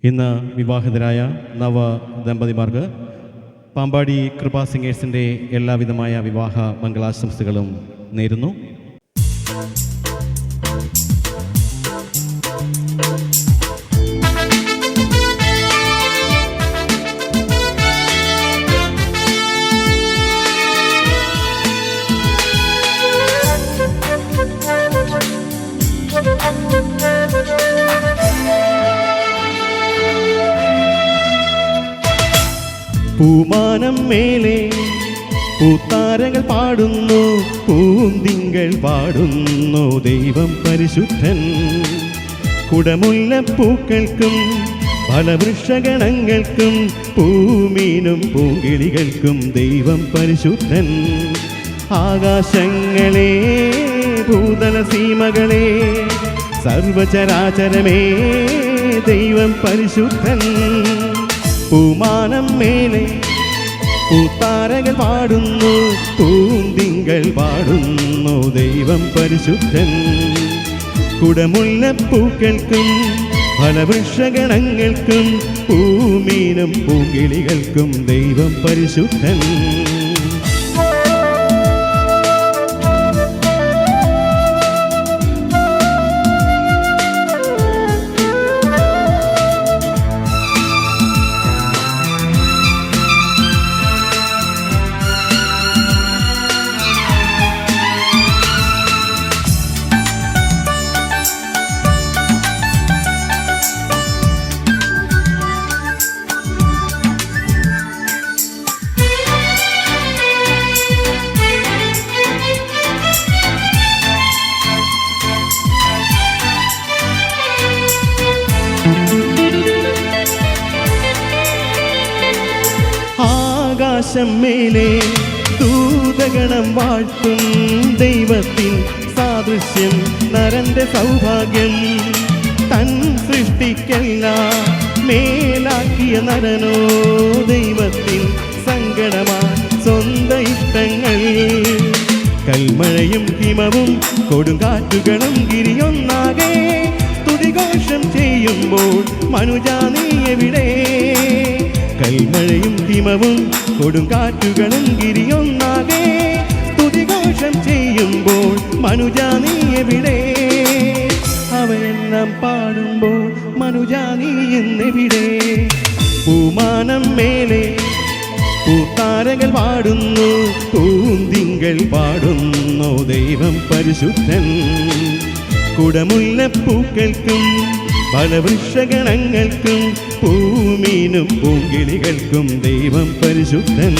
ഇന്ന് വിവാഹിതരായ നവ ദമ്പതിമാർക്ക് പാമ്പാടി കൃപാ സിംഗേഴ്സിൻ്റെ എല്ലാവിധമായ വിവാഹ മംഗളാശംസകളും നേരുന്നു. പൂമാനം മേലെ പൂത്താരങ്ങൾ പാടുന്നു, പൂന്തിങ്കൾ പാടുന്നു, ദൈവം പരിശുദ്ധൻ. കുടമുല്ലപ്പൂക്കൾക്കും ഫലവൃക്ഷഗണങ്ങൾക്കും പൂമീനും പൂങ്കിളികൾക്കും ദൈവം പരിശുദ്ധൻ. ആകാശങ്ങളെ ഭൂതല സീമകളെ സർവചരാചരമേ ദൈവം പരിശുദ്ധൻ. പൂമാനം മേലെ പൂത്താരകൾ പാടുന്നു, പൂന്തിങ്കൾ പാടുന്നു, ദൈവം പരിശുദ്ധൻ. കുടമുല്ലപ്പൂക്കൾക്കും ഫലവൃക്ഷഗണങ്ങൾക്കും പൂമീനും പൂങ്കിളികൾക്കും ദൈവം പരിശുദ്ധൻ. ആകാശം മേലെ ദൂതഗണം വാഴ്ത്തും ദൈവത്തിൻ സാദൃശ്യം നരന്റെ സൗഭാഗ്യം. തൻ സൃഷ്ടിക്കെല്ലാം മേലാക്കിയ നരനോ ദൈവത്തിൻ സങ്കടമാ സ്വന്തം ഇഷ്ടങ്ങൾ. കൽമഴയും ഹിമവും കൊടുങ്കാറ്റുകളും ഗിരിയൊന്നാകെ സ്തുതിഘോഷം ചെയ്യുമ്പോൾ മനുജാ നീ എവിടെ? കൽമഴയും ഹിമവും കൊടുങ്കാറ്റുകളും ഗിരിയൊന്നാകെ സ്തുതിഘോഷം ചെയ്യുമ്പോൾ മനുജാ നീ എവിടെ? അവയെല്ലാം പാടുമ്പോൾ മനുജാ നീ എന്നെവിടെ? പൂമാനം മേലെ പൂത്താരകൾ പാടുന്നു, പൂന്തിങ്കൾ പാടുന്നു, ദൈവം പരിശുദ്ധൻ. കുടമുല്ലപ്പൂക്കൾക്കും ഫലവൃക്ഷഗണങ്ങൾക്കും പൂമീനും പൂങ്കിളികൾക്കും ദൈവം പരിശുദ്ധൻ.